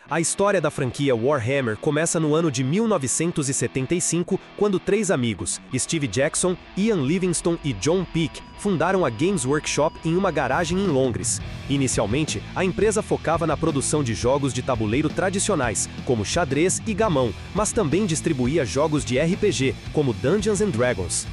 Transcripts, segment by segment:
A história da franquia Warhammer começa no ano de 1975, quando três amigos, Steve Jackson, Ian Livingstone e John Peake, fundaram a Games Workshop em uma garagem em Londres. Inicialmente, a empresa focava na produção de jogos de tabuleiro tradicionais, como xadrez e gamão, mas também distribuía jogos de RPG, como Dungeons & Dragons.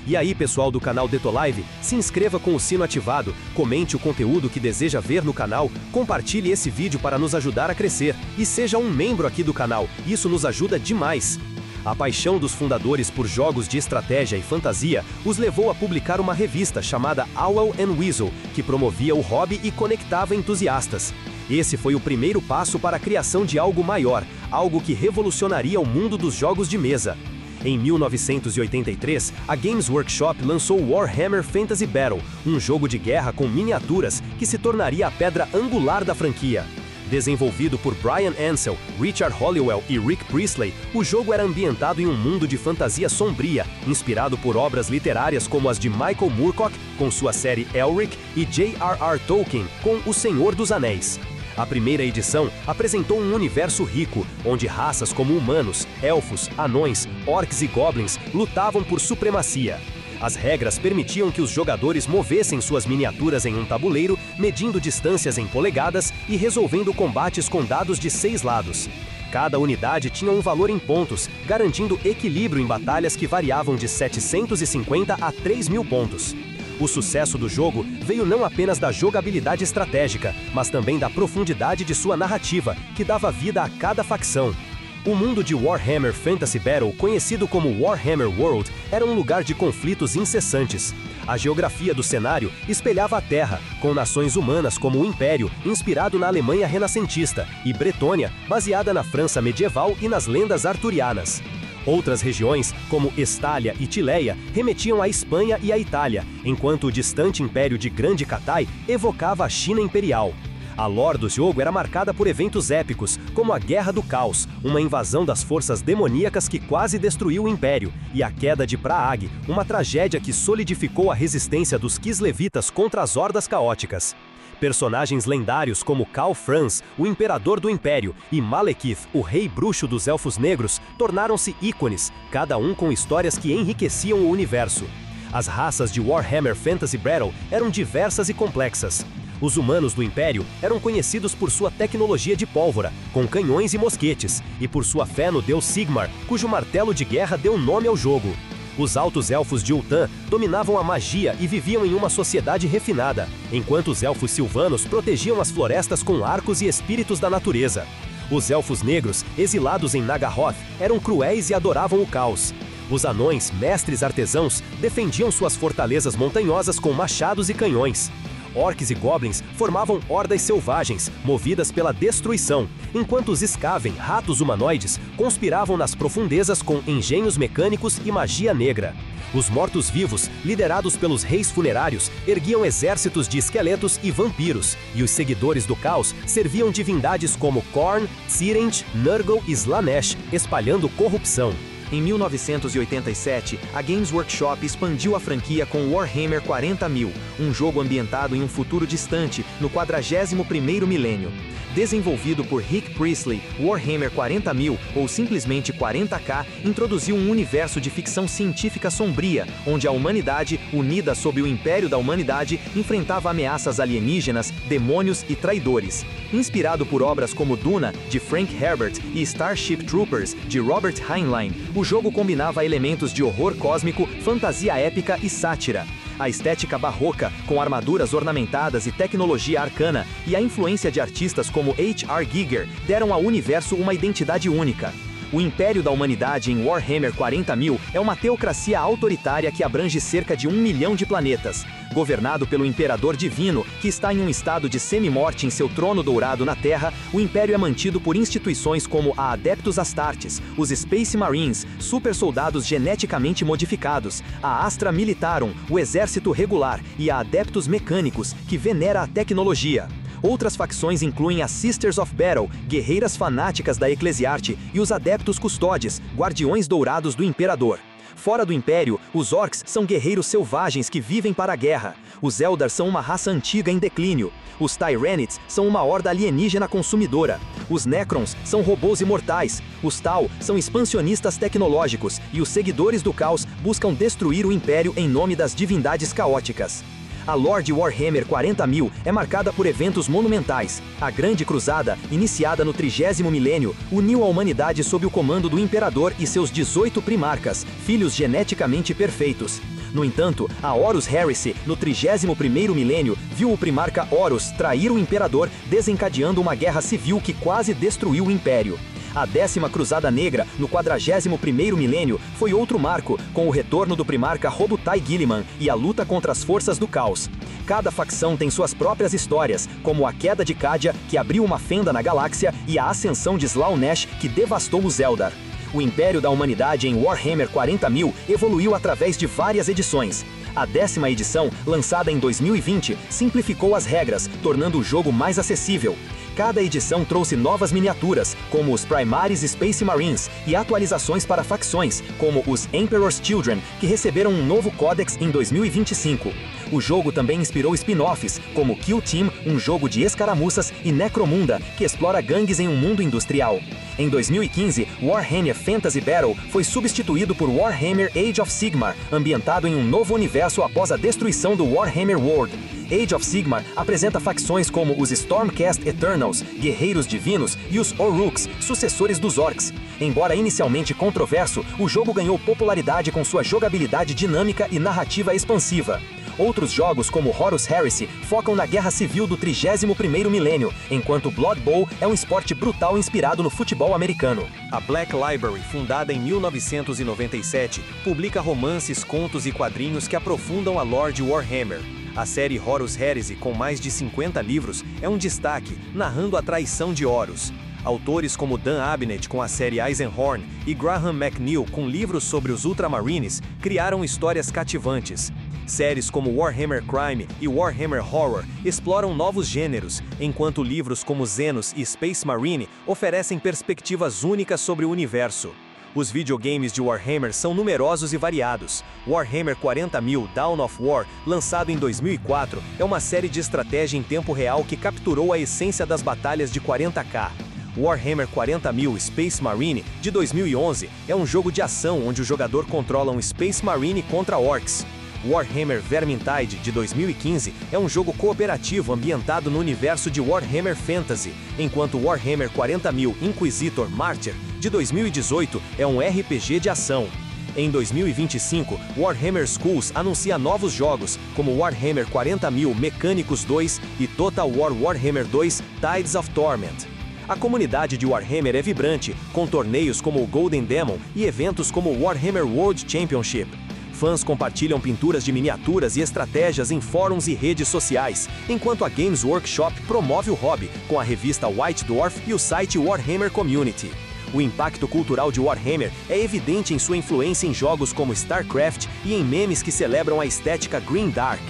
E aí, pessoal do canal Detolive, se inscreva com o sino ativado, comente o conteúdo que deseja ver no canal, compartilhe esse vídeo para nos ajudar a crescer e seja um membro aqui do canal, isso nos ajuda demais. A paixão dos fundadores por jogos de estratégia e fantasia os levou a publicar uma revista chamada Owl and Weasel, que promovia o hobby e conectava entusiastas. Esse foi o primeiro passo para a criação de algo maior, algo que revolucionaria o mundo dos jogos de mesa. Em 1983, a Games Workshop lançou Warhammer Fantasy Battle, um jogo de guerra com miniaturas que se tornaria a pedra angular da franquia. Desenvolvido por Brian Ansell, Richard Hollowell e Rick Priestley, o jogo era ambientado em um mundo de fantasia sombria, inspirado por obras literárias como as de Michael Moorcock, com sua série Elric, e J.R.R. Tolkien, com O Senhor dos Anéis. A primeira edição apresentou um universo rico, onde raças como humanos, elfos, anões, orcs e goblins lutavam por supremacia. As regras permitiam que os jogadores movessem suas miniaturas em um tabuleiro, medindo distâncias em polegadas e resolvendo combates com dados de 6 lados. Cada unidade tinha um valor em pontos, garantindo equilíbrio em batalhas que variavam de 750 a 3.000 pontos. O sucesso do jogo veio não apenas da jogabilidade estratégica, mas também da profundidade de sua narrativa, que dava vida a cada facção. O mundo de Warhammer Fantasy Battle, conhecido como Warhammer World, era um lugar de conflitos incessantes. A geografia do cenário espelhava a Terra, com nações humanas como o Império, inspirado na Alemanha renascentista, e Bretônia, baseada na França medieval e nas lendas arturianas. Outras regiões, como Estália e Tileia, remetiam à Espanha e à Itália, enquanto o distante Império de Grande Catai evocava a China imperial. A lore do jogo era marcada por eventos épicos, como a Guerra do Caos, uma invasão das forças demoníacas que quase destruiu o Império, e a queda de Praag, uma tragédia que solidificou a resistência dos Kislevitas contra as hordas caóticas. Personagens lendários como Karl Franz, o Imperador do Império, e Malekith, o Rei Bruxo dos Elfos Negros, tornaram-se ícones, cada um com histórias que enriqueciam o universo. As raças de Warhammer Fantasy Battle eram diversas e complexas. Os humanos do Império eram conhecidos por sua tecnologia de pólvora, com canhões e mosquetes, e por sua fé no deus Sigmar, cujo martelo de guerra deu nome ao jogo. Os altos elfos de Ultan dominavam a magia e viviam em uma sociedade refinada, enquanto os elfos silvanos protegiam as florestas com arcos e espíritos da natureza. Os elfos negros, exilados em Nagaroth, eram cruéis e adoravam o caos. Os anões, mestres artesãos, defendiam suas fortalezas montanhosas com machados e canhões. Orcs e goblins formavam hordas selvagens, movidas pela destruição, enquanto os Skaven, ratos humanoides, conspiravam nas profundezas com engenhos mecânicos e magia negra. Os mortos-vivos, liderados pelos reis funerários, erguiam exércitos de esqueletos e vampiros, e os seguidores do caos serviam divindades como Khorne, Tyrant, Nurgle e Slaanesh, espalhando corrupção. Em 1987, a Games Workshop expandiu a franquia com Warhammer 40.000, um jogo ambientado em um futuro distante, no 41º milênio. Desenvolvido por Rick Priestley, Warhammer 40.000, ou simplesmente 40K, introduziu um universo de ficção científica sombria, onde a humanidade, unida sob o Império da Humanidade, enfrentava ameaças alienígenas, demônios e traidores. Inspirado por obras como Duna, de Frank Herbert, e Starship Troopers, de Robert Heinlein, o jogo combinava elementos de horror cósmico, fantasia épica e sátira. A estética barroca, com armaduras ornamentadas e tecnologia arcana, e a influência de artistas como H.R. Giger deram ao universo uma identidade única. O Império da Humanidade em Warhammer 40.000 é uma teocracia autoritária que abrange cerca de 1 milhão de planetas. Governado pelo Imperador Divino, que está em um estado de semi-morte em seu trono dourado na Terra, o Império é mantido por instituições como a Adeptus Astartes, os Space Marines, super-soldados geneticamente modificados, a Astra Militarum, o Exército Regular, e a Adeptus Mecânicos, que venera a tecnologia. Outras facções incluem as Sisters of Battle, guerreiras fanáticas da Eclesiarte, e os Adeptus Custodes, guardiões dourados do Imperador. Fora do Império, os Orcs são guerreiros selvagens que vivem para a guerra. Os Eldar são uma raça antiga em declínio. Os Tyranids são uma horda alienígena consumidora. Os Necrons são robôs imortais. Os Tau são expansionistas tecnológicos. E os seguidores do caos buscam destruir o Império em nome das divindades caóticas. A lore de Warhammer 40.000 é marcada por eventos monumentais. A Grande Cruzada, iniciada no 30º milênio, uniu a humanidade sob o comando do Imperador e seus 18 primarcas, filhos geneticamente perfeitos. No entanto, a Horus Heresy, no 31º milênio, viu o primarca Horus trair o Imperador, desencadeando uma guerra civil que quase destruiu o Império. A 10ª Cruzada Negra, no 41º milênio, foi outro marco, com o retorno do primarca Robotai Guilliman e a luta contra as forças do caos. Cada facção tem suas próprias histórias, como a queda de Cadia, que abriu uma fenda na galáxia, e a ascensão de Slaanesh, que devastou os Eldar. O Império da Humanidade em Warhammer 40.000 evoluiu através de várias edições. A 10ª edição, lançada em 2020, simplificou as regras, tornando o jogo mais acessível. Cada edição trouxe novas miniaturas, como os Primaris Space Marines, e atualizações para facções, como os Emperor's Children, que receberam um novo códex em 2025. O jogo também inspirou spin-offs, como Kill Team, um jogo de escaramuças, e Necromunda, que explora gangues em um mundo industrial. Em 2015, Warhammer Fantasy Battle foi substituído por Warhammer Age of Sigmar, ambientado em um novo universo após a destruição do Warhammer World. Age of Sigmar apresenta facções como os Stormcast Eternals, Guerreiros Divinos, e os Oruks, sucessores dos Orcs. Embora inicialmente controverso, o jogo ganhou popularidade com sua jogabilidade dinâmica e narrativa expansiva. Outros jogos, como Horus Heresy, focam na guerra civil do 31º milênio, enquanto Blood Bowl é um esporte brutal inspirado no futebol americano. A Black Library, fundada em 1997, publica romances, contos e quadrinhos que aprofundam a lore de Warhammer. A série Horus Heresy, com mais de 50 livros, é um destaque, narrando a traição de Horus. Autores como Dan Abnett com a série Eisenhorn e Graham McNeill com livros sobre os Ultramarines criaram histórias cativantes. Séries como Warhammer Crime e Warhammer Horror exploram novos gêneros, enquanto livros como Xenos e Space Marine oferecem perspectivas únicas sobre o universo. Os videogames de Warhammer são numerosos e variados. Warhammer 40.000 Dawn of War, lançado em 2004, é uma série de estratégia em tempo real que capturou a essência das batalhas de 40K. Warhammer 40.000 Space Marine, de 2011, é um jogo de ação onde o jogador controla um Space Marine contra orcs. Warhammer Vermintide, de 2015, é um jogo cooperativo ambientado no universo de Warhammer Fantasy, enquanto Warhammer 40.000 Inquisitor Martyr, de 2018, é um RPG de ação. Em 2025, Warhammer Schools anuncia novos jogos, como Warhammer 40.000 Mecânicos 2 e Total War Warhammer 2 Tides of Torment. A comunidade de Warhammer é vibrante, com torneios como o Golden Demon e eventos como o Warhammer World Championship. Fãs compartilham pinturas de miniaturas e estratégias em fóruns e redes sociais, enquanto a Games Workshop promove o hobby, com a revista White Dwarf e o site Warhammer Community. O impacto cultural de Warhammer é evidente em sua influência em jogos como StarCraft e em memes que celebram a estética Grim-Dark.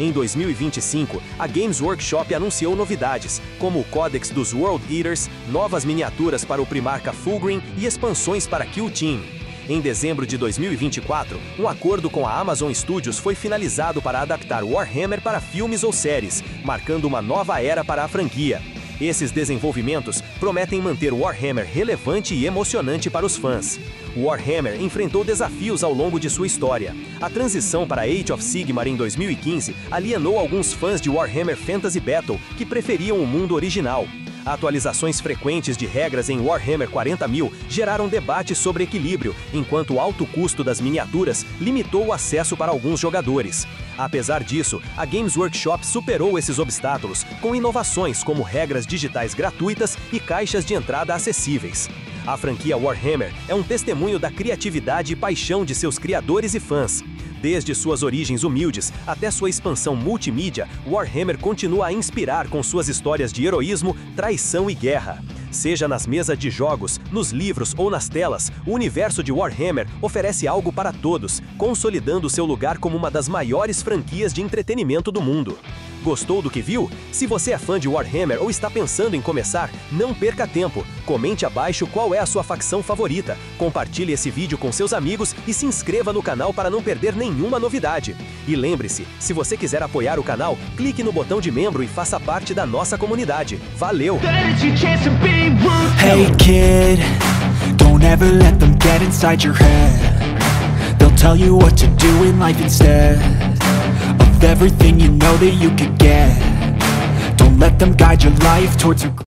Em 2025, a Games Workshop anunciou novidades, como o Códex dos World Eaters, novas miniaturas para o Primarca Fulgrim e expansões para Kill Team. Em dezembro de 2024, um acordo com a Amazon Studios foi finalizado para adaptar Warhammer para filmes ou séries, marcando uma nova era para a franquia. Esses desenvolvimentos prometem manter Warhammer relevante e emocionante para os fãs. Warhammer enfrentou desafios ao longo de sua história. A transição para Age of Sigmar em 2015 alienou alguns fãs de Warhammer Fantasy Battle que preferiam o mundo original. Atualizações frequentes de regras em Warhammer 40.000 geraram debates sobre equilíbrio, enquanto o alto custo das miniaturas limitou o acesso para alguns jogadores. Apesar disso, a Games Workshop superou esses obstáculos, com inovações como regras digitais gratuitas e caixas de entrada acessíveis. A franquia Warhammer é um testemunho da criatividade e paixão de seus criadores e fãs. Desde suas origens humildes até sua expansão multimídia, Warhammer continua a inspirar com suas histórias de heroísmo, traição e guerra. Seja nas mesas de jogos, nos livros ou nas telas, o universo de Warhammer oferece algo para todos, consolidando seu lugar como uma das maiores franquias de entretenimento do mundo. Gostou do que viu? Se você é fã de Warhammer ou está pensando em começar, não perca tempo. Comente abaixo qual é a sua facção favorita. Compartilhe esse vídeo com seus amigos e se inscreva no canal para não perder nenhuma novidade. E lembre-se, se você quiser apoiar o canal, clique no botão de membro e faça parte da nossa comunidade. Valeu! Hey kid, don't ever let them get inside your head. They'll tell you what to do in life instead of everything you know that you could get. Don't let them guide your life towards regret.